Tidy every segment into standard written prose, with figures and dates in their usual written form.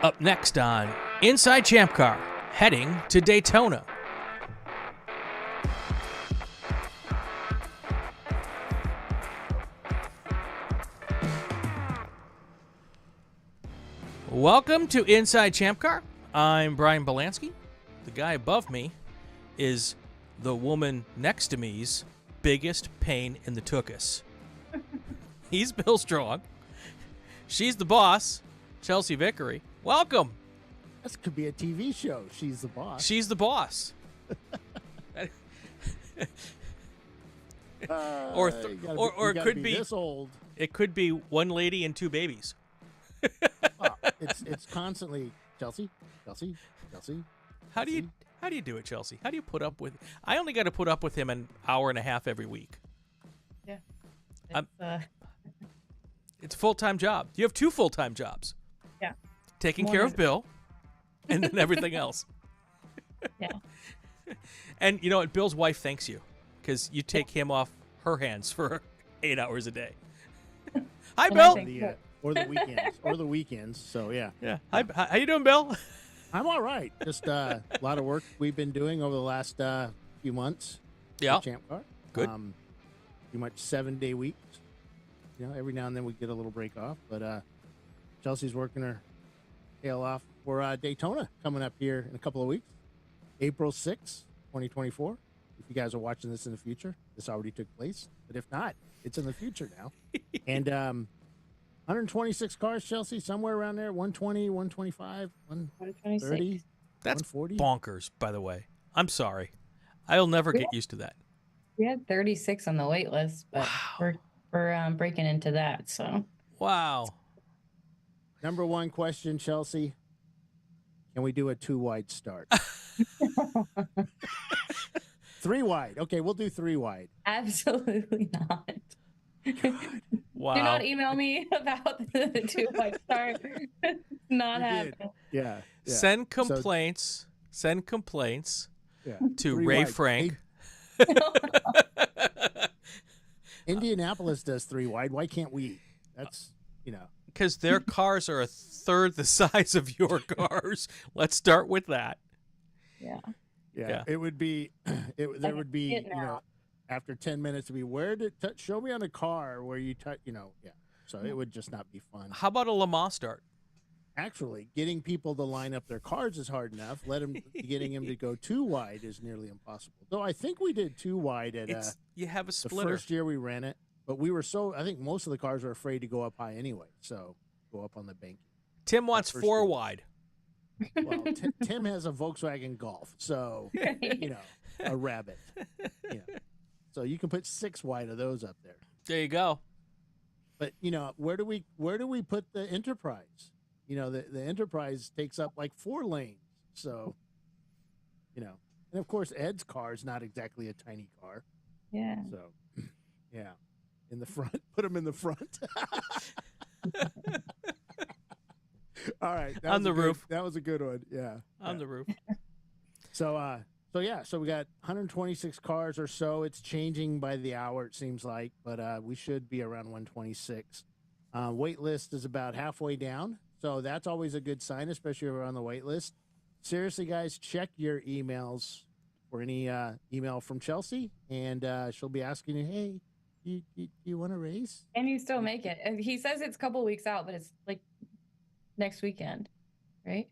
Up next on Inside ChampCar, heading to Daytona. Welcome to Inside ChampCar. I'm Brian Bielanski. The guy above me is the woman next to me's biggest pain in the tuchus. He's Bill Strong. She's the boss, Chelsey Vickery. Welcome. This could be a TV show. She's the boss. She's the boss. Or it could be this old. It could be one lady and two babies. It's constantly Chelsey. How do you do it, Chelsey? How do you put up with? I only got to put up with him an hour and a half every week. Yeah, it's a full-time job. You have two full-time jobs. Yeah, taking care of Bill, and then everything else. Yeah. And you know what? Bill's wife thanks you because you take him off her hands for 8 hours a day. Hi, Bill. Or the weekends. So yeah. Yeah. Hi. How you doing, Bill? I'm all right. Just a lot of work we've been doing over the last few months. Yeah. ChampCar. Good. Pretty much 7-day weeks. You know, every now and then we get a little break off, but Chelsey's working her tail off for Daytona coming up here in a couple of weeks. April 6th, 2024. If you guys are watching this in the future, this already took place. But if not, it's in the future now. And 126 cars, Chelsey, somewhere around there. 120, 125, 130, That's 140. bonkers, by the way. I'm sorry. I'll never get used to that. We had 36 on the wait list, but Wow. we're breaking into that. So Wow. Number one question, Chelsey. Can we do a 2-wide start? 3-wide. Okay, we'll do 3-wide. absolutely not. Wow. Do not email me about the 2-wide start. Not happening. Yeah. Send complaints. Send complaints Yeah. to 3 Ray wide. Frank. Indianapolis does 3-wide. Why can't we? That's, Because their cars are a third the size of your cars. Let's start with that. Yeah. Yeah. It would be, there would be, it now. after 10 minutes, to be where did show me on a car where you touch, yeah. So it would just not be fun. How about a Le Mans start? Actually, getting people to line up their cars is hard enough. Getting them to go 2-wide is nearly impossible. Though I think we did 2-wide at You have a the splitter. first year we ran it, but I think most of the cars were afraid to go up high anyway. So go up on the bank. Tim wants first 4 year. wide. Well, Tim has a Volkswagen Golf, so a Rabbit. So you can put 6-wide of those up there. There you go. But where do we put the Enterprise? The Enterprise takes up like 4 lanes. So, and of course Ed's car is not exactly a tiny car. Yeah. So, yeah, in the front, put him in the front. All right, On the roof. That was a good one. Yeah, On the roof. So we got 126 cars or so. It's changing by the hour, it seems like, but we should be around 126. Wait list is about halfway down, so that's always a good sign, especially if we're on the wait list. Seriously, guys, check your emails for any email from Chelsey, and she'll be asking you, hey, you want to race? And you still make it. And he says it's a couple weeks out, but it's like next weekend, right?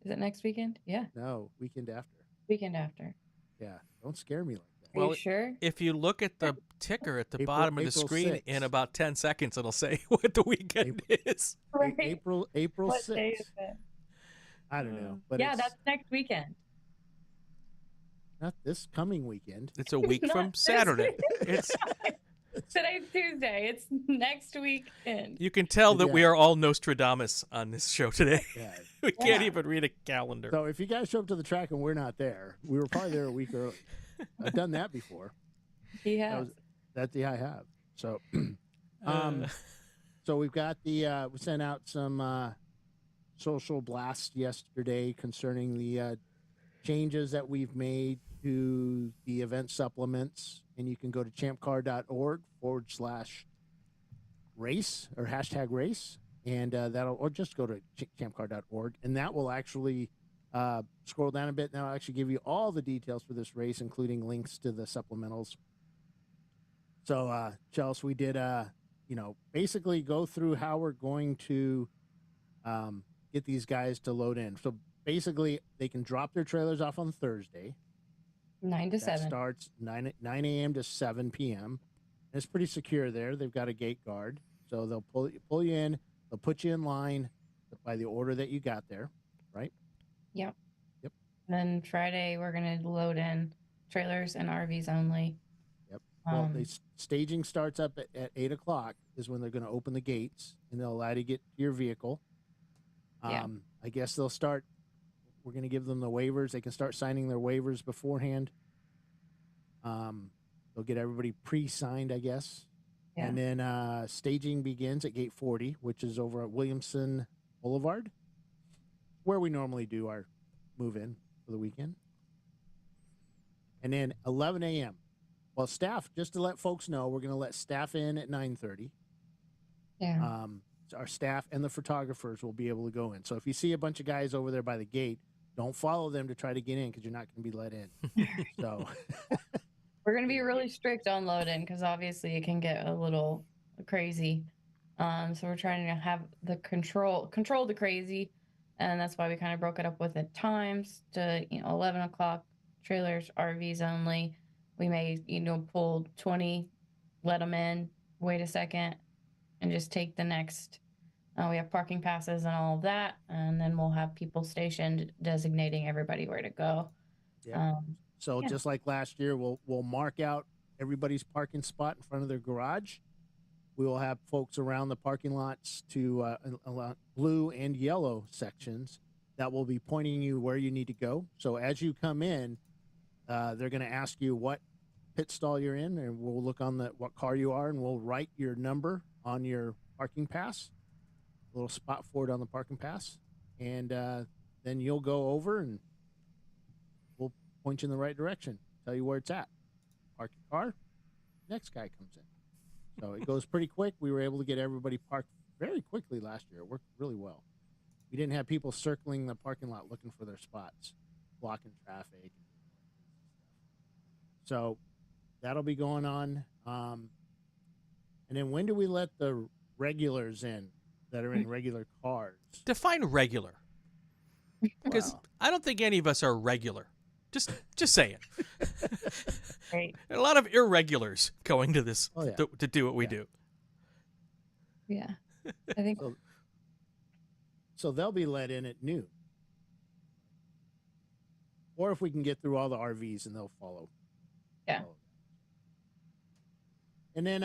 Is it next weekend? Yeah. No, weekend after. Weekend after. Yeah, don't scare me like that. Are Well, you sure? If you look at the ticker at the April- bottom of the April screen 6th. in about 10 seconds, it'll say what the weekend is. Right. April What 6th. day is it? I don't know, but Yeah, it's that's next weekend. not this coming weekend. It's a week Not from this Saturday. It's Today's Tuesday. It's next weekend. You can tell that we Yeah. are all Nostradamus on this show today. Yeah. We can't Yeah. even read a calendar. So if you guys show up to the track and we're not there, we were probably there a week early. I've done that before. He has. I have. So, Uh, so we've got we sent out some social blast yesterday concerning the changes that we've made to the event supplements, and you can go to champcar.org/race or #race, and or just go to champcar.org, and that will actually scroll down a bit. And that'll actually give you all the details for this race, including links to the supplementals. So, Chelsey, we did, basically go through how we're going to get these guys to load in. So basically, they can drop their trailers off on Thursday. 9 to That 7. starts 9 a.m. to 7 p.m. It's pretty secure there. They've got a gate guard. So they'll pull you in. They'll put you in line by the order that you got there, right? Yep. Yep. Then Friday, we're going to load in trailers and RVs only. Yep. Well, staging starts up at 8 o'clock is when they're going to open the gates, and they'll allow you to get to your vehicle. Yeah. I guess they'll start. We're going to give them the waivers. They can start signing their waivers beforehand. They'll get everybody pre-signed, I guess. Yeah. And then staging begins at gate 40, which is over at Williamson Boulevard, where we normally do our move-in for the weekend. And then 11 a.m. Well, staff, just to let folks know, we're going to let staff in at 9:30. Yeah. So our staff and the photographers will be able to go in. So if you see a bunch of guys over there by the gate, don't follow them to try to get in because you're not going to be let in. So we're going to be really strict on load-in because obviously it can get a little crazy. So we're trying to have the control the crazy, and that's why we kind of broke it up with the times to 11 o'clock trailers, RVs only. We may pull 20, let them in, wait a second, and just take the next. We have parking passes and all of that, and then we'll have people stationed designating everybody where to go. Yeah. Just like last year, we'll mark out everybody's parking spot in front of their garage. We will have folks around the parking lots to blue and yellow sections that will be pointing you where you need to go. So as you come in, they're going to ask you what pit stall you're in, and we'll look on what car you are, and we'll write your number on your parking pass, a little spot for it on the parking pass, and then you'll go over and we'll point you in the right direction, tell you where it's at. Park your car, next guy comes in. So it goes pretty quick. We were able to get everybody parked very quickly last year. It worked really well. We didn't have people circling the parking lot looking for their spots, blocking traffic. So that'll be going on. And then when do we let the regulars in that are in regular cars? Define regular. Because I don't think any of us are regular. Just saying. Right. A lot of irregulars going to this to do what we do. Yeah. I think so they'll be let in at noon. Or if we can get through all the RVs and they'll follow. Yeah. And then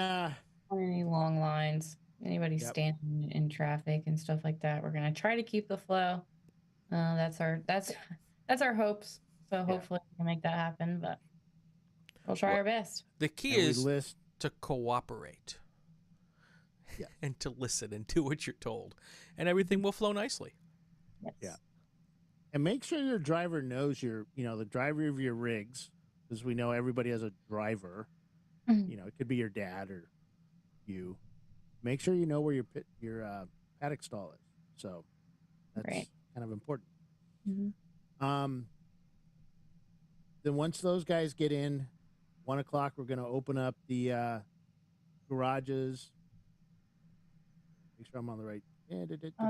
any long lines, anybody standing in traffic and stuff like that, we're going to try to keep the flow. That's our hopes. So hopefully we can make that happen, but we'll try our best. The key is to cooperate and to listen and do what you're told, and everything will flow nicely. Yes. Yeah. And make sure your driver knows the driver of your rigs, because we know everybody has a driver. Mm-hmm. It could be your dad or you. Make sure you know where your paddock stall is. So that's kind of important. Mm-hmm. Then once those guys get in, 1 o'clock, we're going to open up the garages. Make sure I'm on the right.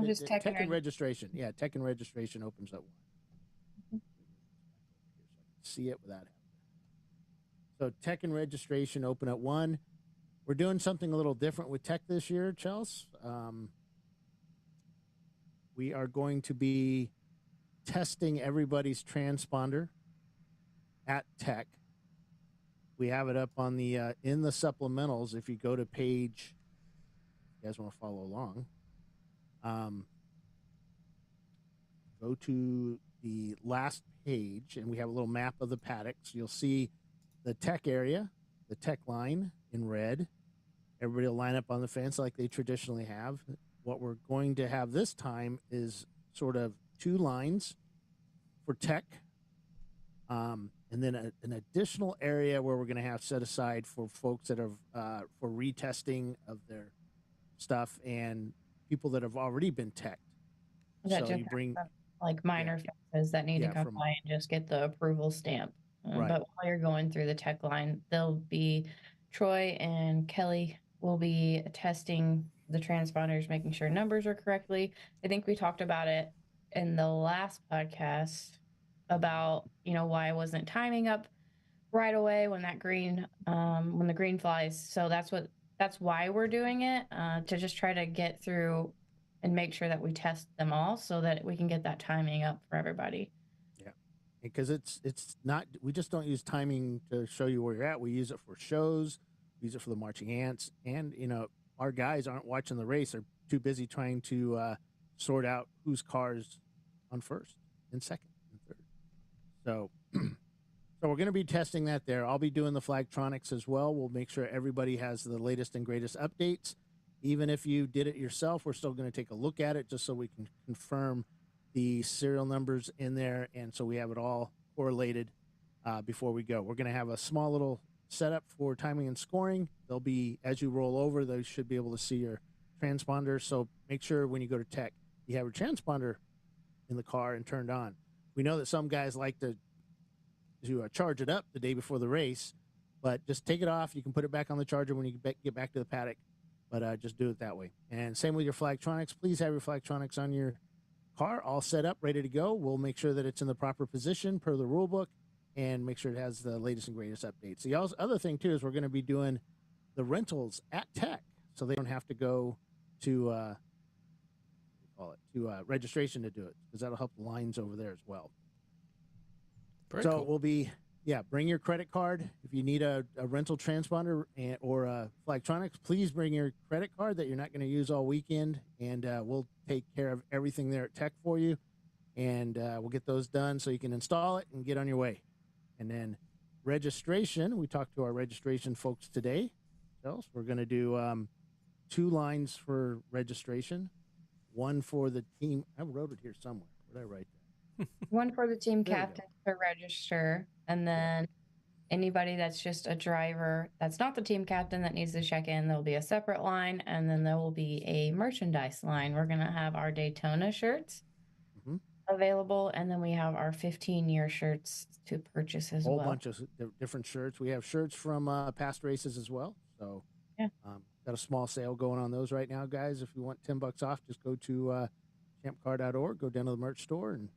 Just tech and registration. Yeah, tech and registration opens at 1. Mm-hmm. See it without it. So tech and registration open at 1. We're doing something a little different with tech this year, Chelsey. We are going to be testing everybody's transponder at tech. We have it up on the in the supplementals. If you go to page, you guys want to follow along, go to the last page, and we have a little map of the paddocks. You'll see the tech area, the tech line in red. Everybody will line up on the fence like they traditionally have. What we're going to have this time is sort of 2 lines for tech, and then an additional area where we're going to have set aside for folks that are for retesting of their stuff and people that have already been teched. That So just you bring like minor fixes that need to come by and just get the approval stamp. Right. But while you're going through the tech line, they'll be Troy and Kelly will be testing the transponders, making sure numbers are correctly. I think we talked about it in the last podcast about, you know, why I wasn't timing up right away when that green when the green flies. So that's why we're doing it, to just try to get through and make sure that we test them all so that we can get that timing up for everybody. Yeah, because it's not, we just don't use timing to show you where you're at. We use it for shows, we use it for the marching ants, and you know, our guys aren't watching the race; they're too busy trying to sort out whose car's on first and second and third. So. So we're going to be testing that there. I'll be doing the Flagtronics as well. We'll make sure everybody has the latest and greatest updates. Even if you did it yourself, we're still going to take a look at it just so we can confirm the serial numbers in there, and so we have it all correlated before we go. We're going to have a small little setup for timing and scoring. They'll be, as you roll over, they should be able to see your transponder. So make sure when you go to tech, you have your transponder in the car and turned on. We know that some guys like to charge it up the day before the race, but just take it off. You can put it back on the charger when you get back to the paddock, but just do it that way. And same with your Flagtronics. Please have your Flagtronics on your car all set up, ready to go. We'll make sure that it's in the proper position per the rule book and make sure it has the latest and greatest updates. The other thing, too, is we're going to be doing the rentals at tech, so they don't have to go to registration to do it, because that'll help the lines over there as well. Very so cool. We'll be, bring your credit card. If you need a rental transponder or a Flagtronics, please bring your credit card that you're not going to use all weekend, and we'll take care of everything there at Tech for you, and we'll get those done so you can install it and get on your way. And then registration, we talked to our registration folks today. Chelsey, we're going to do 2 lines for registration, one for the team. I wrote it here somewhere. Where did I write that? One for the team captain to register, and then anybody that's just a driver that's not the team captain that needs to check in, there'll be a separate line, and then there will be a merchandise line. We're going to have our Daytona shirts available, and then we have our 15-year shirts to purchase as well. A whole bunch of different shirts. We have shirts from past races as well. So got a small sale going on those right now, guys. If you want $10 off, just go to ChampCar.org, go down to the merch store, and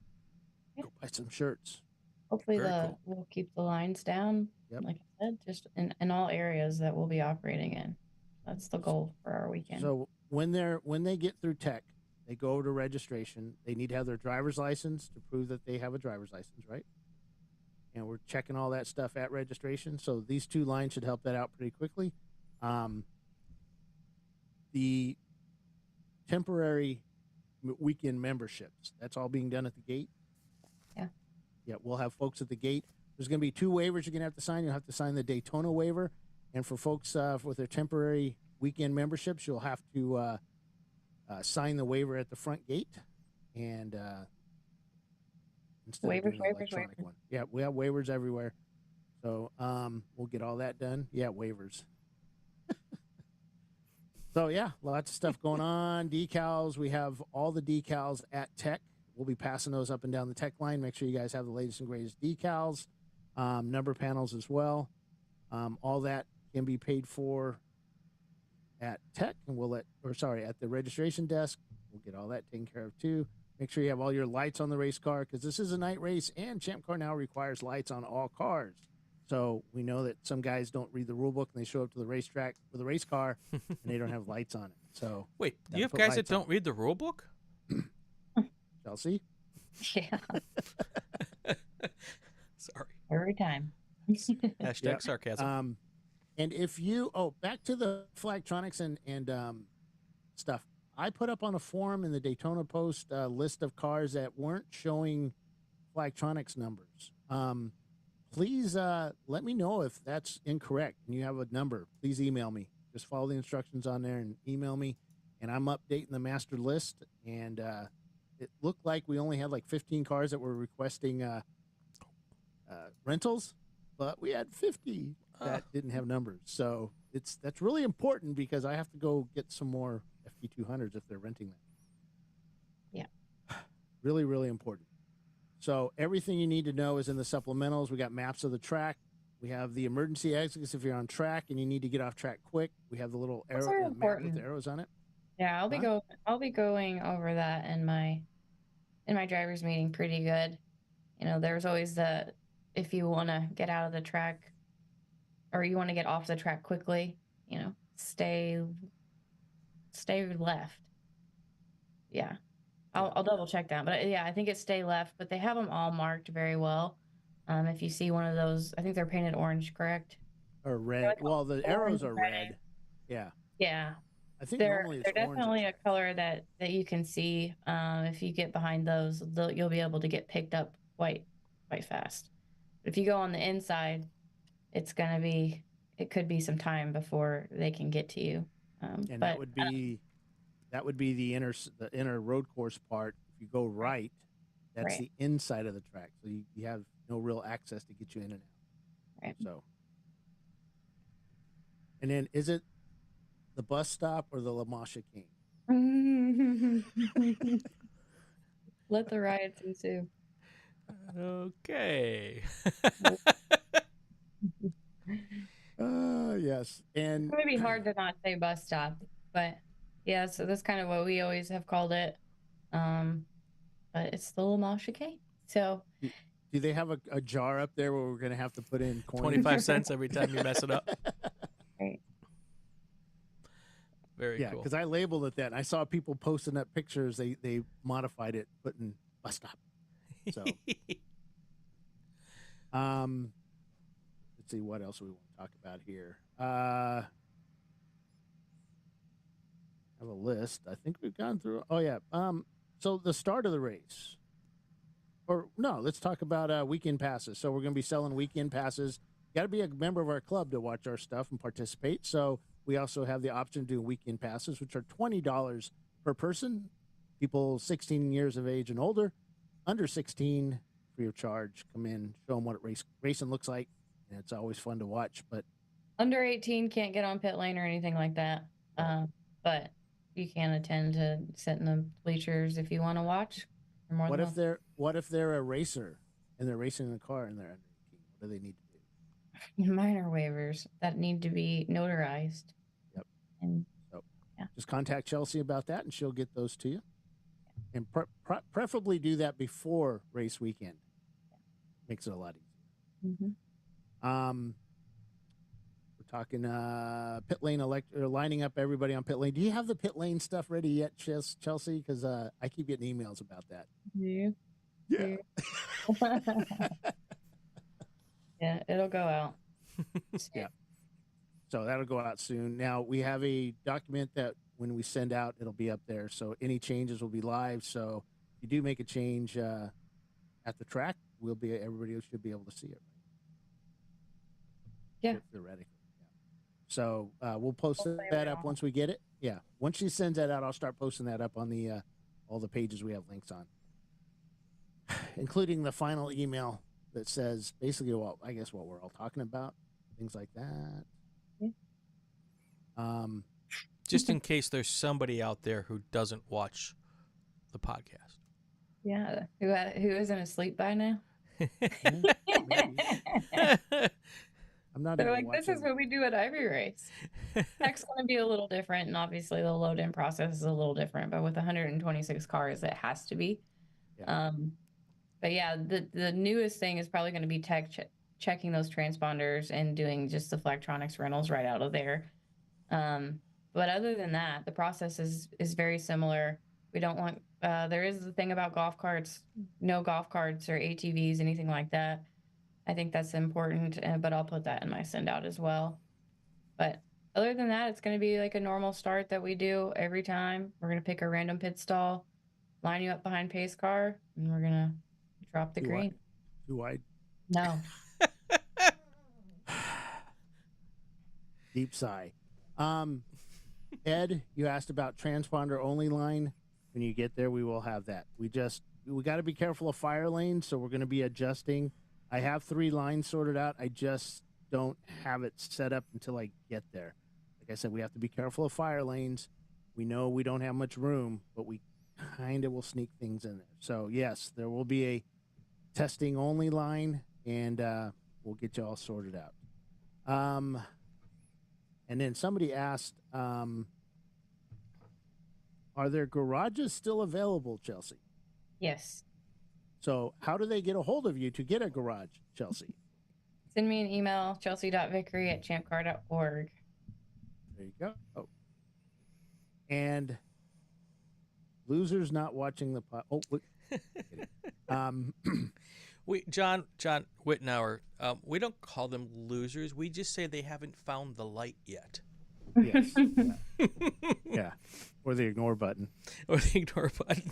go buy some shirts. Hopefully we'll keep the lines down. Yep. Like I said, just in all areas that we'll be operating in. That's the goal for our weekend. So when they get through tech, they go over to registration. They need to have their driver's license to prove that they have a driver's license, right? And we're checking all that stuff at registration. So these 2 lines should help that out pretty quickly. The temporary weekend memberships, that's all being done at the gate. Yeah, we'll have folks at the gate. There's going to be 2 waivers you're going to have to sign. You'll have to sign the Daytona waiver. And for folks with their temporary weekend memberships, you'll have to sign the waiver at the front gate. And instead of doing the electronic one. Yeah, we have waivers everywhere. So we'll get all that done. Yeah, waivers. So, lots of stuff going on. Decals. We have all the decals at Tech. We'll be passing those up and down the tech line. Make sure you guys have the latest and greatest decals, number panels as well. All that can be paid for at Tech, and at the registration desk. We'll get all that taken care of too. Make sure you have all your lights on the race car, because this is a night race, and ChampCar now requires lights on all cars. So we know that some guys don't read the rule book and they show up to the racetrack with a race car and they don't have lights on it. So wait, you have guys that don't read the rule book? Chelsey? Yeah. Sorry. Every time. Hashtag sarcasm. And if you, back to the Flagtronics and stuff. I put up on a forum in the Daytona Post a list of cars that weren't showing Flagtronics numbers. Please let me know if that's incorrect and you have a number. Please email me. Just follow the instructions on there and email me. And I'm updating the master list. And it looked like we only had like 15 cars that were requesting rentals, but we had 50 that didn't have numbers. So that's really important, because I have to go get some more T200s if they're renting them. Yeah. Really, really important. So everything you need to know is in the supplementals. We got maps of the track. We have the emergency exits if you're on track and you need to get off track quick. We have the little Those arrow are map with important. the arrows on it. Yeah, I'll be going over that in my driver's meeting pretty good. You know, there's always the if you want to get out of the track or you want to get off the track quickly, you know, stay left. Yeah. I'll double check that. But yeah, I think it's stay left, but they have them all marked very well. If you see one of those, I think they're painted orange, correct? Or red. Like Well, the arrows are red. Yeah. Yeah. I think They're normally it's orange. definitely a color that you can see. If you get behind those, you'll be able to get picked up quite fast. If you go on the inside, it could be some time before they can get to you. And but that would be the inner road course part. If you go right, that's the inside of the track, so you have no real access to get you in and out. Right. So, and then is it the bus stop or the La Masha King? Let the riots ensue. Okay. Yes, and It would be hard to not say bus stop, but yeah, so that's kind of what we always have called it. But it's the La Masha King. So do they have a jar up there where we're going to have to put in coins? 25 cents every time you mess it up. Right. Very cool. Yeah, because I labeled it that. And I saw people posting up pictures. They modified it, putting bus stop. So, let's see what else we want to talk about here. I have a list. I think we've gone through. Oh yeah. So the start of the race, or no, let's talk about weekend passes. So we're going to be selling weekend passes. You got to be a member of our club to watch our stuff and participate. So we also have the option to do weekend passes, which are $20 per person. People 16 years of age and older, under 16, free of charge. Come in, show them what racing looks like, and it's always fun to watch. But under 18 can't get on pit lane or anything like that. But you can attend to sit in the bleachers if you want to watch. What if they're a racer and they're racing in a car and they're under 18? What do they need to do? Minor waivers that need to be notarized. Yep. And so just contact Chelsey about that, and she'll get those to you. And preferably do that before race weekend. Makes it a lot easier. Mm-hmm. We're talking pit lane lining up everybody on pit lane. Do you have the pit lane stuff ready yet, Chelsey? Because I keep getting emails about that. Yeah. Yeah, it'll go out. Yeah. So that'll go out soon. Now we have a document that when we send out, it'll be up there. So any changes will be live. So if you do make a change at the track, everybody should be able to see it. Yeah. Theoretically. Yeah. So we'll post that up once we get it. Yeah. Once she sends that out, I'll start posting that up on the all the pages we have links on, including the final email that says basically what we're all talking about, things like that. Yeah. Just in case there's somebody out there who doesn't watch the podcast. Yeah, who isn't asleep by now? I'm not. They're like, this is what we do at every race. Tech's going to be a little different, and obviously the load-in process is a little different. But with 126 cars, it has to be. Yeah. But yeah, the newest thing is probably going to be tech checking those transponders and doing just the Flextronics rentals right out of there. But other than that, the process is very similar. We don't want, there is the thing about golf carts, no golf carts or ATVs, anything like that. I think that's important, but I'll put that in my send out as well. But other than that, it's going to be like a normal start that we do every time. We're going to pick a random pit stall, line you up behind pace car, and we're going to drop the green. Too wide? No. Deep sigh. Ed, you asked about transponder only line. When you get there, we will have that. We got to be careful of fire lanes, so we're going to be adjusting. I have 3 lines sorted out. I just don't have it set up until I get there. Like I said, we have to be careful of fire lanes. We know we don't have much room, but we kind of will sneak things in there. So yes, there will be a testing only line, and we'll get you all sorted out. And then somebody asked, are there garages still available, Chelsey? Yes. So how do they get a hold of you to get a garage, Chelsey? Send me an email, chelsey.vickery@champcar.org. There you go. Oh. And losers not watching the pot. Oh, wait. John Wittenauer, we don't call them losers. We just say they haven't found the light yet. Yes. Yeah. Or the ignore button. Or the ignore button.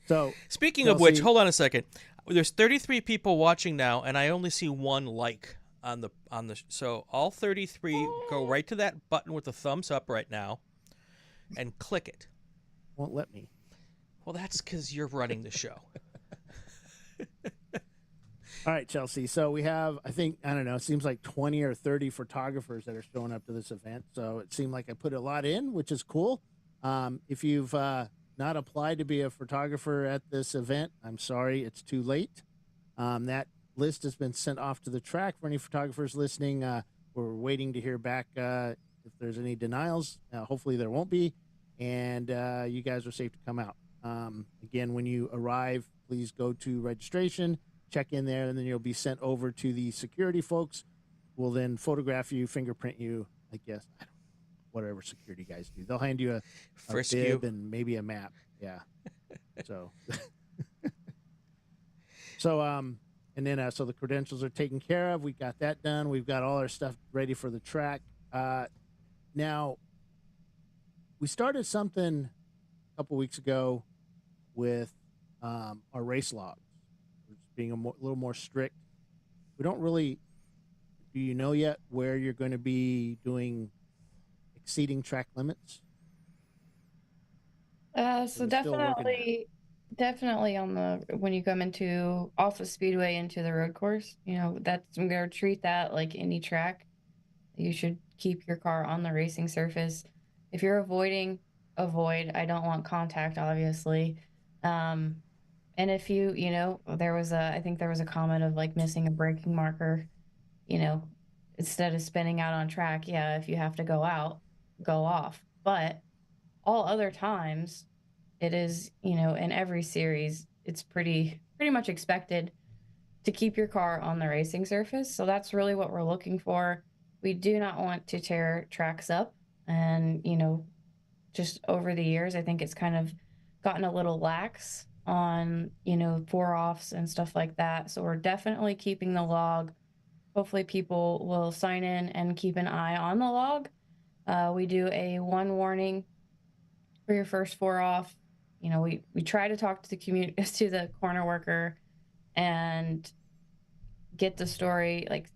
So, speaking of which, hold on a second. There's 33 people watching now, and I only see one like on the. So all 33 go right to that button with the thumbs up right now, and click it. Won't let me. Well, that's because you're running the show. All right, Chelsey. So we have, I think, I don't know, it seems like 20 or 30 photographers that are showing up to this event. So it seemed like I put a lot in, which is cool. If you've not applied to be a photographer at this event, I'm sorry, it's too late. That list has been sent off to the track for any photographers listening. We're waiting to hear back if there's any denials. Hopefully there won't be. And you guys are safe to come out. Again, when you arrive, please go to registration, check in there, and then you'll be sent over to the security folks. We'll then photograph you, fingerprint you, I guess. I don't know, whatever security guys do. They'll hand you a bib and maybe a map. Yeah. So, and then so the credentials are taken care of. We got that done. We've got all our stuff ready for the track. Now, we started something a couple weeks ago with our race logs. Being a little more strict. We don't really. Do you know yet where you're going to be doing exceeding track limits? So definitely on the when you come into off the speedway into the road course, that's I'm gonna treat that like any track. You should keep your car on the racing surface. If you're avoid. I don't want contact, obviously. And if I think there was a comment of like missing a braking marker, instead of spinning out on track. Yeah, if you have to go out, go off. But all other times, it is, in every series, it's pretty much expected to keep your car on the racing surface. So that's really what we're looking for. We do not want to tear tracks up. And, just over the years, I think it's kind of gotten a little lax on, 4-offs and stuff like that. So we're definitely keeping the log. Hopefully people will sign in and keep an eye on the log. We do a 1 warning for your first 4-off. We try to talk to the corner worker and get the story, like,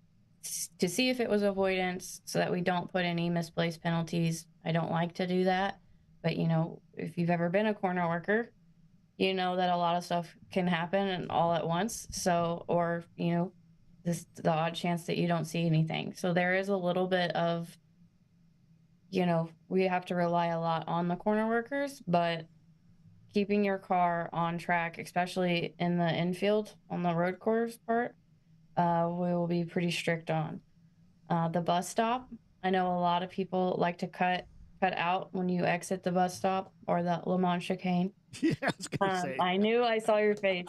to see if it was avoidance so that we don't put any misplaced penalties. I don't like to do that. But, if you've ever been a corner worker, you know that a lot of stuff can happen and all at once. So, or, the odd chance that you don't see anything. So there is a little bit of, we have to rely a lot on the corner workers, but keeping your car on track, especially in the infield on the road course part, we will be pretty strict on. The bus stop, I know a lot of people like to cut out when you exit the bus stop or the Le Mans chicane. Yeah, I was gonna say. I knew I saw your face.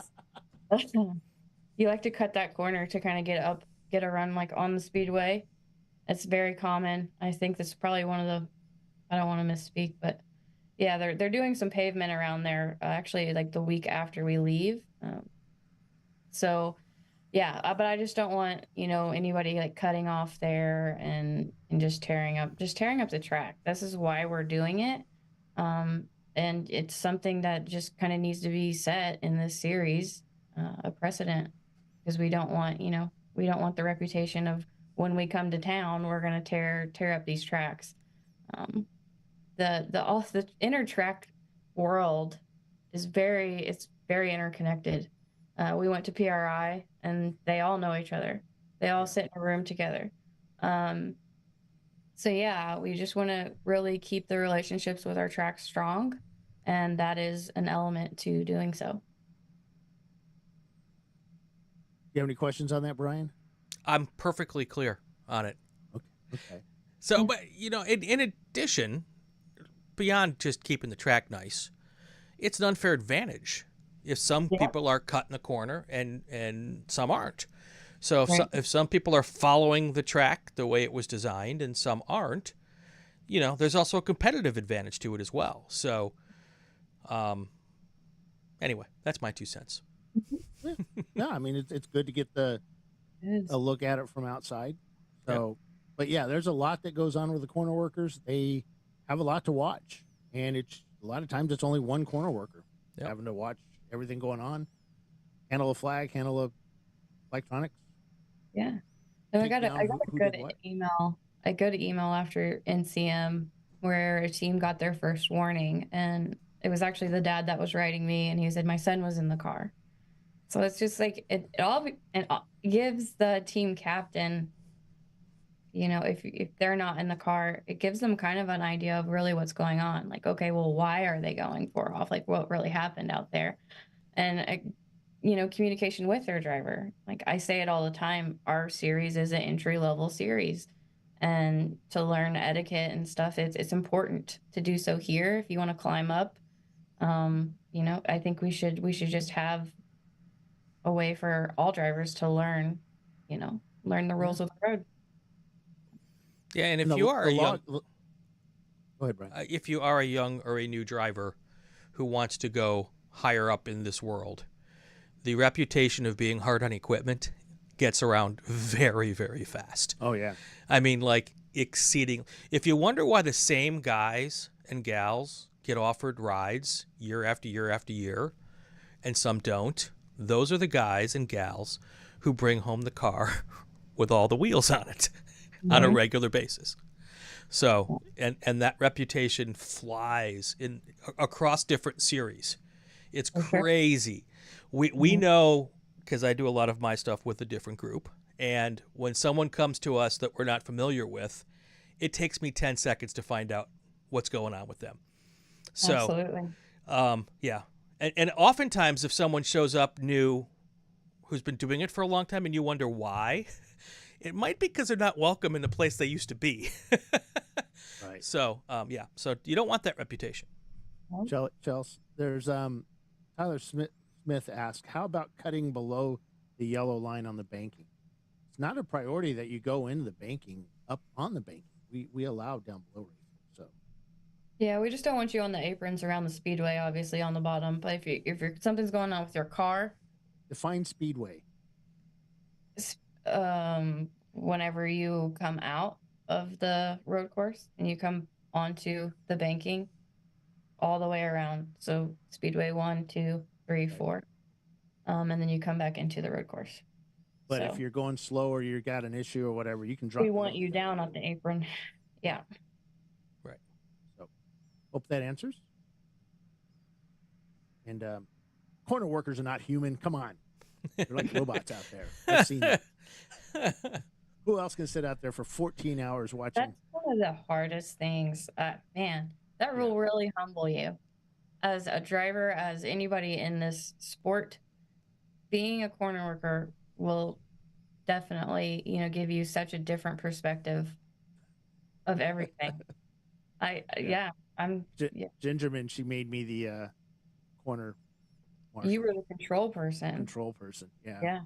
You like to cut that corner to kind of get a run like on the speedway. It's very common. I think that's probably one of the. I don't want to misspeak, but yeah, they're doing some pavement around there. Actually, like the week after we leave. So yeah, but I just don't want anybody like cutting off there and just tearing up the track. This is why we're doing it, and it's something that just kind of needs to be set in this series, a precedent, because we don't want the reputation of when we come to town we're gonna tear up these tracks. The inner track world is very interconnected. We went to PRI and they all know each other. They all sit in a room together. So yeah, we just want to really keep the relationships with our tracks strong, and that is an element to doing so. You have any questions on that, Brian? I'm perfectly clear on it. Okay. So, Yeah. but in addition, beyond just keeping the track nice, it's an unfair advantage if some Yeah. people are cutting the corner and some aren't. So Right. if some people are following the track the way it was designed and some aren't, there's also a competitive advantage to it as well. So, anyway, that's my 2 cents. No, I mean it's good to get a look at it from outside. So, but yeah, there's a lot that goes on with the corner workers. They have a lot to watch, and it's a lot of times it's only one corner worker having to watch everything going on, handle a flag, handle a electronics. Yeah. So I got a who good did what. email, a good email after NCM where a team got their first warning, and it was actually the dad that was writing me, and he said my son was in the car. So it's just like it gives the team captain, if they're not in the car, it gives them kind of an idea of really what's going on. Like, okay, well, why are they going 4 off? Like, what really happened out there? And communication with their driver. Like I say it all the time, our series is an entry level series, and to learn etiquette and stuff, it's important to do so here if you want to climb up. I think we should just have a way for all drivers to learn the rules of the road. Yeah, and if And you are a young, go ahead, Brian. if you are a young or a new driver who wants to go higher up in this world, the reputation of being hard on equipment gets around very, very fast. Oh yeah. I mean, like exceeding. If you wonder why the same guys and gals get offered rides year after year after year, and some don't, those are the guys and gals who bring home the car with all the wheels on it on a regular basis. So, and that reputation flies across different series. It's crazy. We know, because I do a lot of my stuff with a different group, and when someone comes to us that we're not familiar with, it takes me 10 seconds to find out what's going on with them. So, absolutely. yeah. And oftentimes if someone shows up new who's been doing it for a long time and you wonder why, it might be because they're not welcome in the place they used to be. Right. So, yeah. So you don't want that reputation. Chelsey, there's Tyler Smith asked, how about cutting below the yellow line on the banking? It's not a priority that you go into the banking, up on the banking. We allow down below racing. So yeah, we just don't want you on the aprons around the speedway, obviously on the bottom. But if something's going on with your car, define speedway. Whenever you come out of the road course and you come onto the banking, all the way around. So speedway 1, 2, 3, 4, and then you come back into the road course. But if you're going slow or you got an issue or whatever, you can drop. We want you down at the apron. Yeah. Right. So, hope that answers. And corner workers are not human. Come on, they're like robots out there. I've seen it. Who else can sit out there for 14 hours watching? That's one of the hardest things. Man, that will really humble you as a driver, as anybody in this sport. Being a corner worker will definitely, give you such a different perspective of everything. Gingerman, she made me the corner marshal. You were the control person. Yeah. Yeah.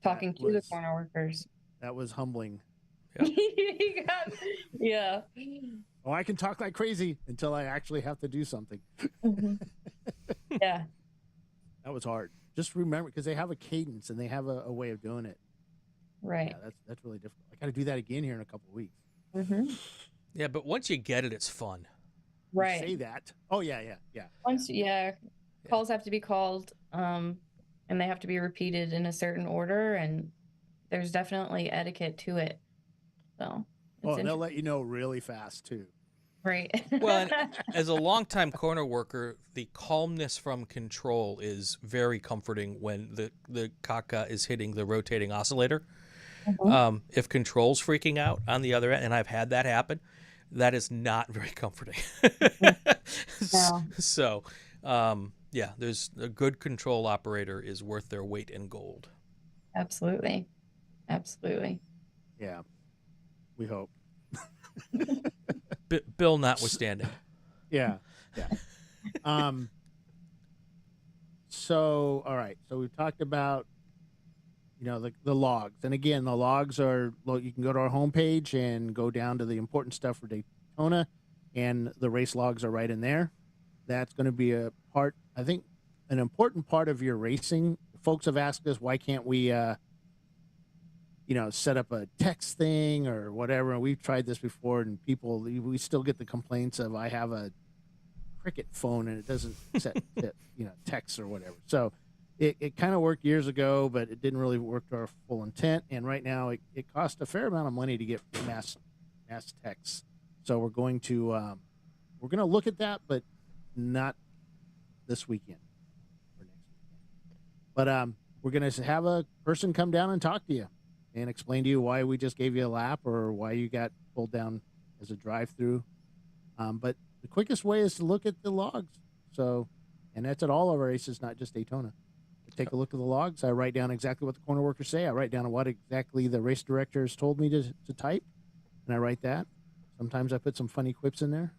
Talking to the corner workers. That was humbling. Yeah. Oh, I can talk like crazy until I actually have to do something. Yeah. That was hard. Just remember, because they have a cadence and they have a way of doing it. Right. Yeah, that's really difficult. I got to do that again here in a couple of weeks. Mm-hmm. Yeah, but once you get it, it's fun. Right. You say that. Oh, yeah. Once, calls have to be called, and they have to be repeated in a certain order, and there's definitely etiquette to it. So. And they'll let you know really fast too. Right. Well, as a longtime corner worker, the calmness from control is very comforting when the caca is hitting the rotating oscillator. If control's freaking out on the other end, and I've had that happen, that is not very comforting. No. So, yeah, there's a good control operator is worth their weight in gold. Absolutely. Absolutely. Yeah, we hope. Bill notwithstanding. Yeah, yeah. So, all right. So we've talked about, the logs, and again, the logs are. You can go to our homepage and go down to the important stuff for Daytona, and the race logs are right in there. That's going to be a part. I think an important part of your racing. Folks have asked us, why can't we, set up a text thing or whatever. And we've tried this before, and we still get the complaints of, I have a Cricket phone and it doesn't set text or whatever. So it kind of worked years ago, but it didn't really work to our full intent. And right now it costs a fair amount of money to get mass texts. So we're going to look at that, but not this weekend or next weekend. But we're going to have a person come down and talk to you and explain to you why we just gave you a lap or why you got pulled down as a drive-through. But the quickest way is to look at the logs. So, and that's at all of our races, not just Daytona. Take a look at the logs. I write down exactly what the corner workers say. I write down what exactly the race director has told me to type, and I write that. Sometimes I put some funny quips in there.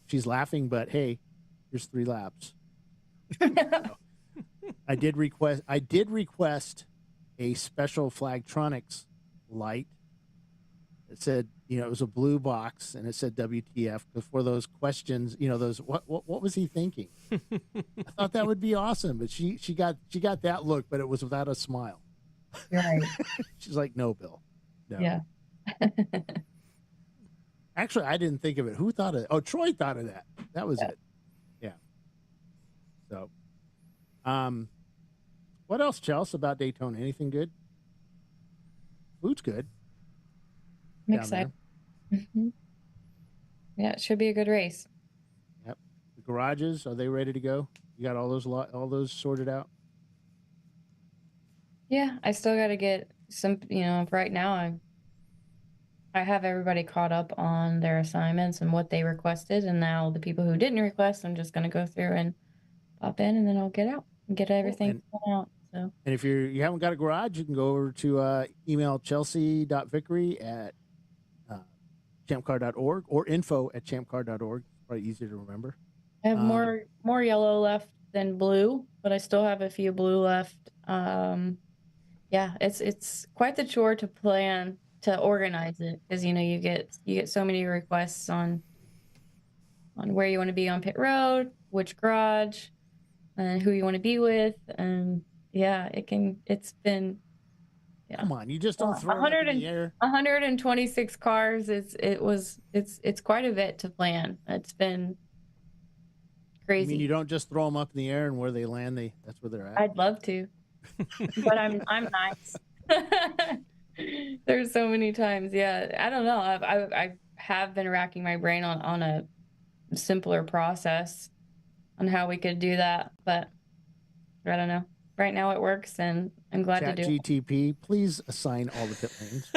She's laughing, but hey, here's 3 laps. I did request a special Flagtronics light. It said, it was a blue box, and it said WTF before those questions. Those what was he thinking? I thought that would be awesome, but she got that look, but it was without a smile. Right. She's like, no, Bill. No. Yeah. Actually, I didn't think of it. Who thought of it? Oh, Troy thought of that. That was it. Yeah. So, what else, Chelsey, about Daytona? Anything good? Food's good. I'm excited. Yeah, it should be a good race. Yep. The garages, are they ready to go? You got all those sorted out? Yeah, I still got to get some, right now I have everybody caught up on their assignments and what they requested, and now the people who didn't request, I'm just going to go through and pop in, and then I'll get out and get everything out. So. And if you haven't got a garage, you can go over to email chelsey.vickery at champcar.org or info@champcar.org. Probably easier to remember. I have more yellow left than blue, but I still have a few blue left. Yeah, it's quite the chore to plan, to organize it, because you get so many requests on where you want to be on pit road, which garage, and who you want to be with, and yeah, it's been. Yeah. Come on, you just don't throw it up in the air. 126 cars. It's quite a bit to plan. It's been crazy. I mean, you don't just throw them up in the air, and where they land, that's where they're at. I'd love to, but I'm nice. There's so many times. Yeah, I don't know. I have been racking my brain on a simpler process on how we could do that, but I don't know. Right now it works, and I'm glad to do it. ChatGTP, please assign all the pit lanes.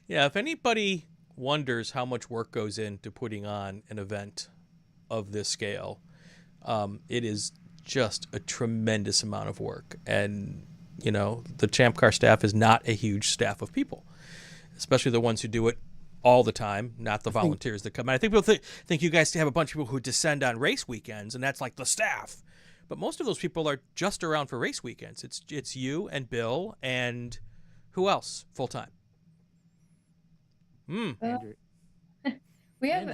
Yeah, if anybody wonders how much work goes into putting on an event of this scale, it is just a tremendous amount of work. And, the ChampCar staff is not a huge staff of people, especially the ones who do it all the time, not the volunteers that come. And I think people think you guys have a bunch of people who descend on race weekends, and that's like the staff. But most of those people are just around for race weekends. It's you and Bill and who else full time? Andrea. We have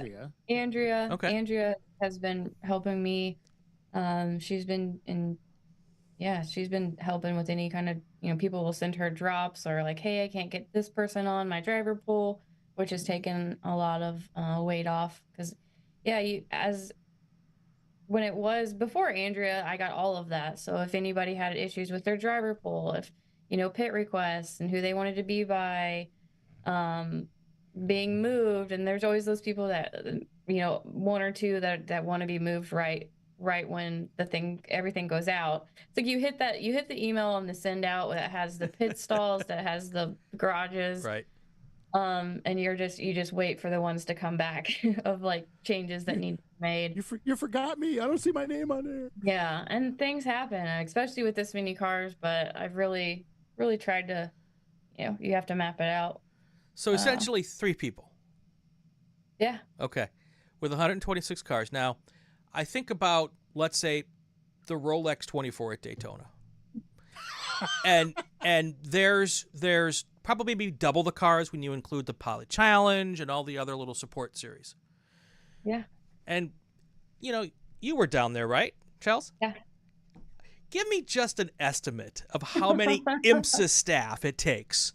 Andrea. Okay. Andrea has been helping me. She's been helping with any kind of, people will send her drops or like, hey, I can't get this person on my driver pool, which has taken a lot of weight off. Because, when it was before Andrea, I got all of that. So if anybody had issues with their driver pool, if, pit requests and who they wanted to be by, being moved, and there's always those people that, one or two that want to be moved right right when everything goes out. It's like you hit the email on the send out that has the pit stalls, that has the garages, Right. and you just wait for the ones to come back of like changes that need to be made. You forgot me. I don't see my name on there. Yeah, and things happen, especially with this many cars. But I've really tried to, you have to map it out. So essentially 3 people. Yeah. Okay. With 126 cars. Now, I think about, let's say, the Rolex 24 at Daytona. and there's probably maybe double the cars when you include the Pilot Challenge and all the other little support series. Yeah. And, you were down there, right, Chelsey? Yeah. Give me just an estimate of how many IMSA staff it takes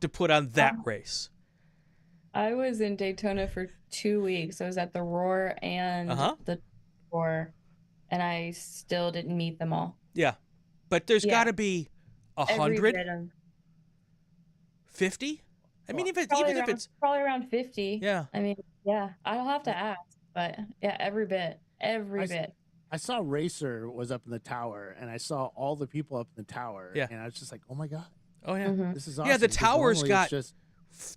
to put on that race. I was in Daytona for 2 weeks. I was at the Roar and the Roar, and I still didn't meet them all. Yeah. But there's got to be 100? 50? I mean, even if it's probably around 50. Yeah. I mean, yeah, I'll have to ask, but yeah, every bit. I saw Racer was up in the tower, and I saw all the people up in the tower, and I was just like, oh my God. Oh, yeah. Mm-hmm. This is awesome. Yeah, the tower's got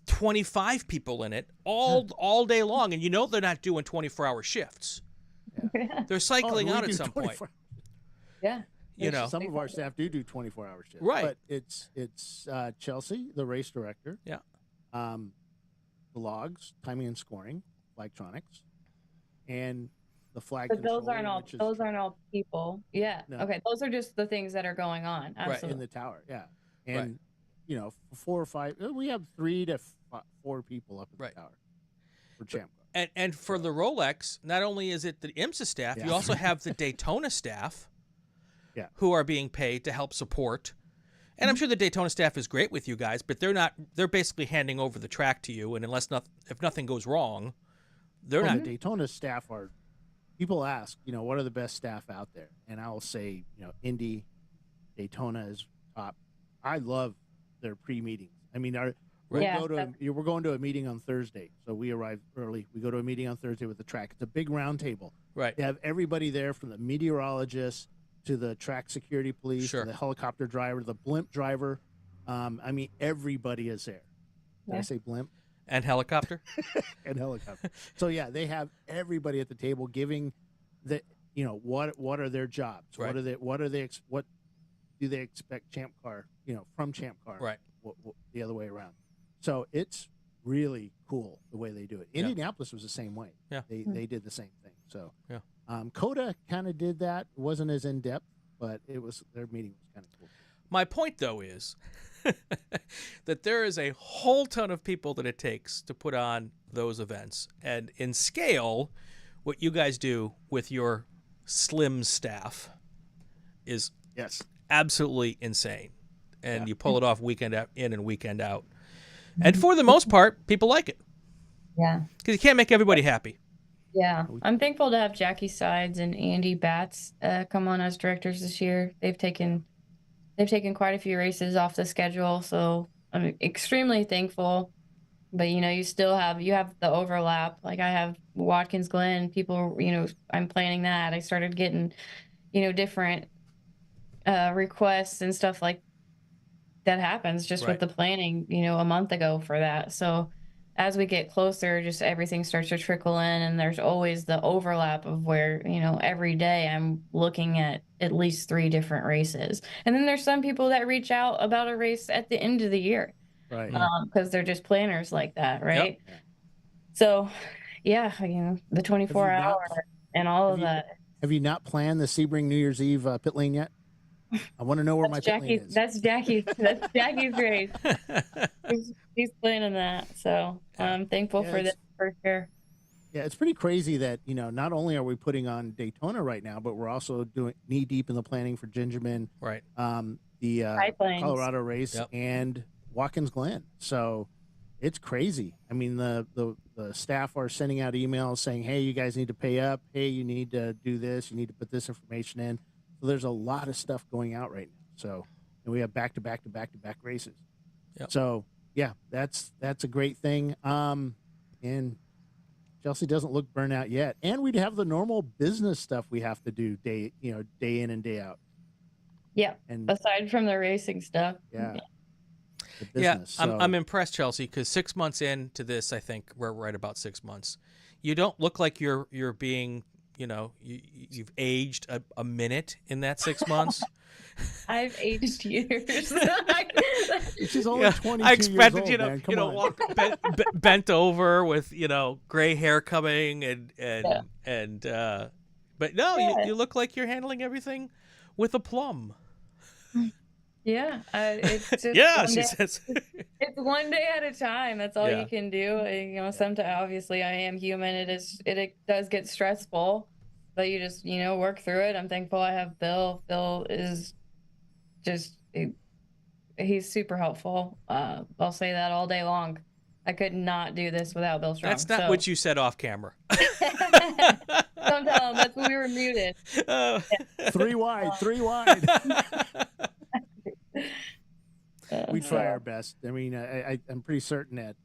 25 people in it all day long, and they're not doing 24-hour shifts. Yeah. They're cycling out at some point. Yeah. Some of our staff do 24-hour shifts. Right. But it's Chelsey, the race director. Yeah. The logs, timing and scoring, electronics, and the flag. But those aren't all people. Yeah. No. Okay. Those are just the things that are going on. Absolutely. Right in the tower. Yeah. And 4 or 5. We have 3 to 4 people up in the tower for ChampCar. And for the Rolex, not only is it the IMSA staff, you also have the Daytona staff. Yeah. Who are being paid to help support. And I'm sure the Daytona staff is great with you guys, but they're basically handing over the track to you, and if nothing goes wrong, they're not. The Daytona staff are, people ask, what are the best staff out there? And I'll say, Indy, Daytona is top. I love their pre-meetings. I mean, we're going to a meeting on Thursday, so we arrive early. We go to a meeting on Thursday with the track. It's a big round table. Right. They have everybody there, from the meteorologist to the track security police, to the helicopter driver, the blimp driver. I mean, everybody is there. Did I say blimp? And helicopter? And helicopter. So yeah, they have everybody at the table giving what are their jobs? Right. What do they expect ChampCar, from ChampCar? Right. The other way around. So it's really cool the way they do it. Indianapolis was the same way. Yeah. They did the same thing. So yeah. COTA kind of did that. It wasn't as in depth, but their meeting was kind of cool. My point, though, is that there is a whole ton of people that it takes to put on those events. And in scale, what you guys do with your slim staff is absolutely insane. And you pull it off weekend in and weekend out. And for the most part, people like it. Yeah. Because you can't make everybody happy. Yeah, I'm thankful to have Jackie Sides and Andy Batts come on as directors this year. They've taken quite a few races off the schedule, so I'm extremely thankful. But you have the overlap. Like I have Watkins Glen people. I'm planning that. I started getting, different requests and stuff like that happens just with the planning. A month ago for that. So as we get closer, just everything starts to trickle in, and there's always the overlap of where, every day I'm looking at least 3 different races. And then there's some people that reach out about a race at the end of the year. Right. Because they're just planners like that, right? Yep. So, yeah, the 24-hour and all of that. Have you not planned the Sebring New Year's Eve pit lane yet? I want to know where my pit lane is. That's Jackie's race. He's planning that, so I'm thankful for this for sure. Yeah, it's pretty crazy that not only are we putting on Daytona right now, but we're also doing knee deep in the planning for Gingerman, right? The Colorado race and Watkins Glen. So it's crazy. I mean, the staff are sending out emails saying, "Hey, you guys need to pay up. Hey, you need to do this. You need to put this information in." So there's a lot of stuff going out right now. So, and we have back-to-back races. Yep. So yeah, that's a great thing. And Chelsey doesn't look burnt out yet, and we'd have the normal business stuff we have to do day in and day out. Yeah. And aside from the racing stuff. yeah, the Yeah, business. So, I'm impressed, Chelsey, because 6 months into this, I think we're right about 6 months. You don't look like you're being, you've aged a minute in that 6 months. I've aged years. she's only 22 I expected years old, man. Come on. walk bent over with gray hair coming and but no, Yeah. you look like you're handling everything with aplomb. Yeah, it's just Yeah, one she day- says. it's one day at a time. That's all Yeah. you can do. Sometimes obviously I am human. It does get stressful, but you just work through it. I'm thankful I have Bill. Bill is just he's super helpful. I'll say that all day long. I could not do this without Bill Strong. That's not what you said off camera. Don't tell him. That's when we were muted. Three wide. We try our best. I mean, I'm pretty certain that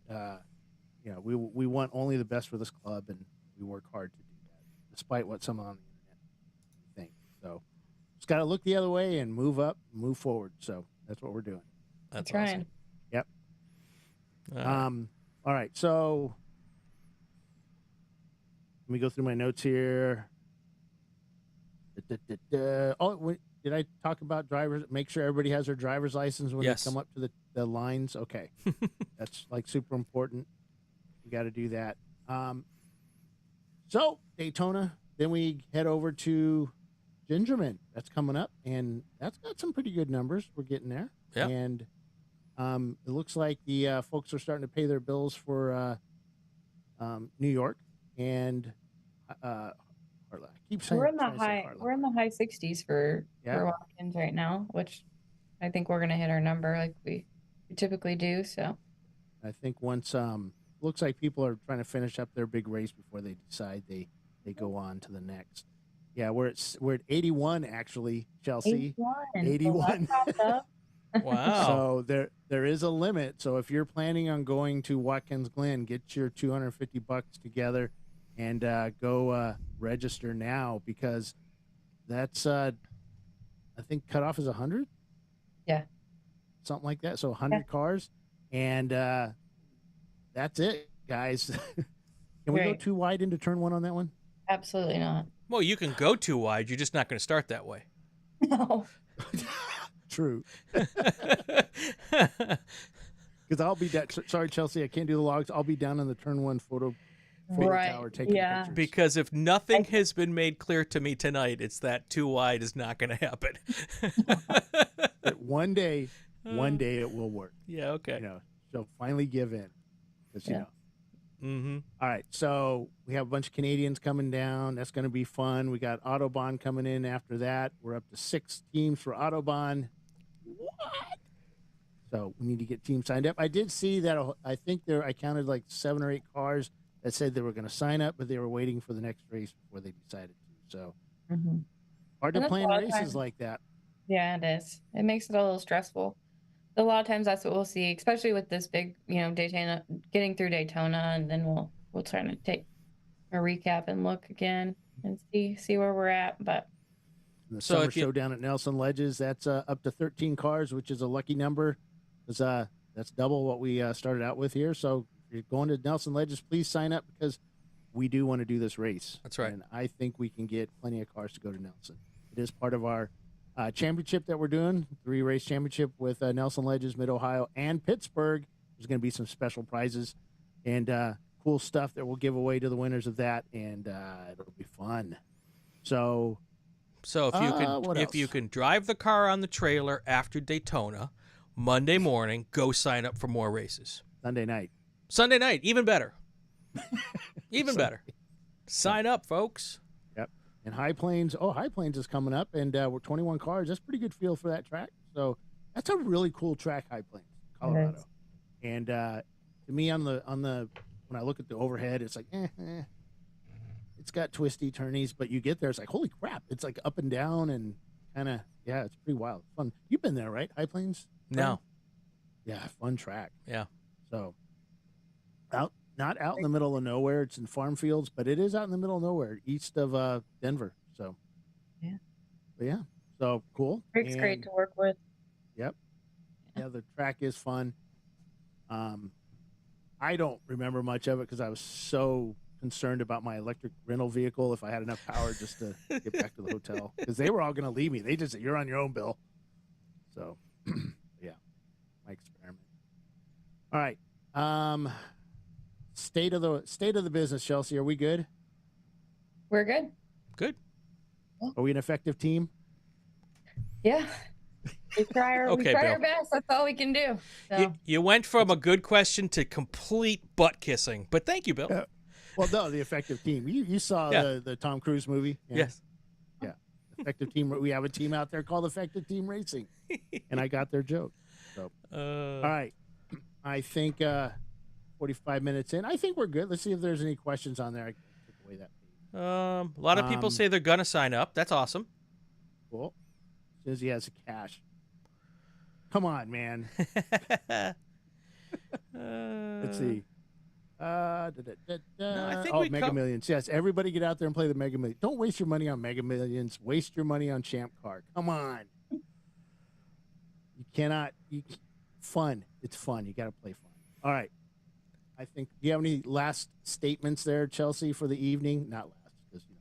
we want only the best for this club, and we work hard to do that, despite what some on the internet think. So just got to look the other way and move up, move forward. So that's what we're doing. That's trying. awesome. Yep. All right. All right. So let me go through my notes here. Oh, did I talk about drivers? Make sure everybody has their driver's license when Yes. they come up to the lines. Okay. That's like super important. We got to do that. So Daytona, then we head over to Gingerman. That's coming up, and that's got some pretty good numbers. We're getting there. Yep. And it looks like the folks are starting to pay their bills for New York and Harlan. I keep saying We're in the trying to say high. Harlan. We're in the high 60s for Watkins right now, which I think we're gonna hit our number like we typically do. So I think once looks like people are trying to finish up their big race before they decide they go on to the next. Yeah, we're at 81 actually, Chelsey. 81. Wow. So there is a limit. So if you're planning on going to Watkins Glen, get your $250 together and go register now, because that's I think cutoff is 100. Yeah. Something like that. So 100 cars, and that's it, guys. Can we go Right. too wide into turn one on that one? Absolutely not. Well, you can go too wide. You're just not going to start that way. No. True. Because I'll be sorry, Chelsey, I can't do the logs. I'll be down in the turn one photo Right. tower taking Yeah. pictures. Because if nothing has been made clear to me tonight, it's that too wide is not going to happen. But one day it will work. Yeah, okay. She'll finally give in. 'Cause, Mm-hmm. All right, so we have a bunch of Canadians coming down. That's going to be fun. We got Autobahn coming in after that. We're up to 6 teams for Autobahn. What? So we need to get teams signed up. I did see that. I think I counted like 7 or 8 cars that said they were going to sign up, but they were waiting for the next race before they decided to. So hard to And that's plan a lot of races times. like that. Yeah, it is. It makes it a little stressful. A lot of times that's what we'll see, especially with this big, Daytona, getting through Daytona, and then we'll try to take a recap and look again and see where we're at. But The So summer if you- showdown at Nelson Ledges, that's up to 13 cars, which is a lucky number. That's double what we started out with here. So if you're going to Nelson Ledges, please sign up, because we do want to do this race. That's right. And I think we can get plenty of cars to go to Nelson. It is part of our championship that we're doing, 3-race championship with Nelson Ledges, Mid-Ohio, and Pittsburgh. There's going to be some special prizes and cool stuff that we'll give away to the winners of that, and it'll be fun. So if you can drive the car on the trailer after Daytona, Monday morning, go sign up for more races. Sunday night, even better. Even better. Sign up, folks. Yep. And High Plains is coming up, and we're 21 cars. That's a pretty good feel for that track. So that's a really cool track, High Plains, Colorado. And to me, on the when I look at the overhead, it's like, it's got twisty turnies, but you get there, it's like, holy crap! It's like up and down and kind of, it's pretty wild, fun. You've been there, right? High Plains? No. Yeah, fun track. Yeah. So out not out in the middle of nowhere. It's in farm fields, but it is out in the middle of nowhere, east of Denver. So, Yeah. But yeah. So cool. Rick's great to work with. Yep. Yeah, the track is fun. I don't remember much of it because I was so concerned about my electric rental vehicle if I had enough power just to get back to the hotel because they were all going to leave me. They just said, "You're on your own, Bill." So, yeah, my experiment. All right. State of the business, Chelsey. Are we good? We're good. Good. Are we an effective team? Yeah. We try our best. That's all we can do. So. You went from a good question to complete butt kissing, but thank you, Bill. Well, no, the effective team. You saw the Tom Cruise movie? Yeah. Yes. Yeah. Effective team. We have a team out there called Effective Team Racing, and I got their joke. So, all right. I think 45 minutes in. I think we're good. Let's see if there's any questions on there. I can take away that page. A lot of people say they're gonna sign up. That's awesome. Cool. As soon as he has cash. Come on, man. Let's see. I think we Mega Millions. Yes, everybody get out there and play the Mega Millions. Don't waste your money on Mega Millions. Waste your money on ChampCar. Come on. You cannot. Fun. It's fun. You got to play fun. All right. I think. Do you have any last statements there, Chelsey, for the evening? Not last, because you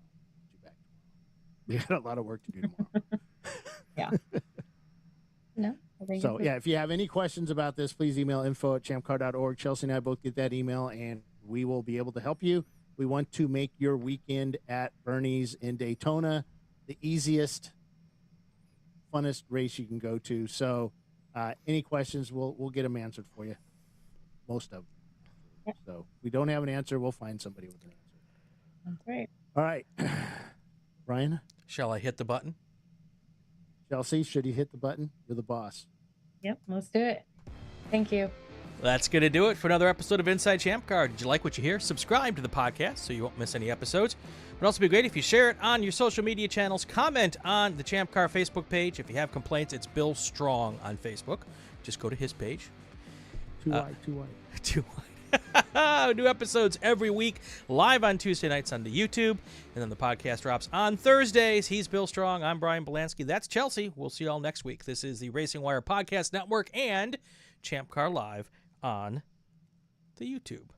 back tomorrow. We got a lot of work to do tomorrow. Yeah. No. So, yeah, if you have any questions about this, please email info@champcar.org. Chelsey and I both get that email, and we will be able to help you. We want to make your weekend at Bernie's in Daytona the easiest, funnest race you can go to. So, any questions, we'll get them answered for you. Most of them. Yep. So, if we don't have an answer, we'll find somebody with an answer. That's right. All right. Brian? Shall I hit the button? Chelsey, should you hit the button? You're the boss. Yep, let's do it. Thank you. That's going to do it for another episode of Inside Champ Car. Did you like what you hear? Subscribe to the podcast so you won't miss any episodes. It would also be great if you share it on your social media channels. Comment on the Champ Car Facebook page. If you have complaints, it's Bill Strong on Facebook. Just go to his page. Too wide. Too wide. New episodes every week, live on Tuesday nights on the YouTube, and then the podcast drops on Thursdays. He's Bill Strong. I'm Brian Bielanski. That's Chelsey. We'll see you all next week. This is the Racing Wire Podcast Network and Champ Car Live on the YouTube.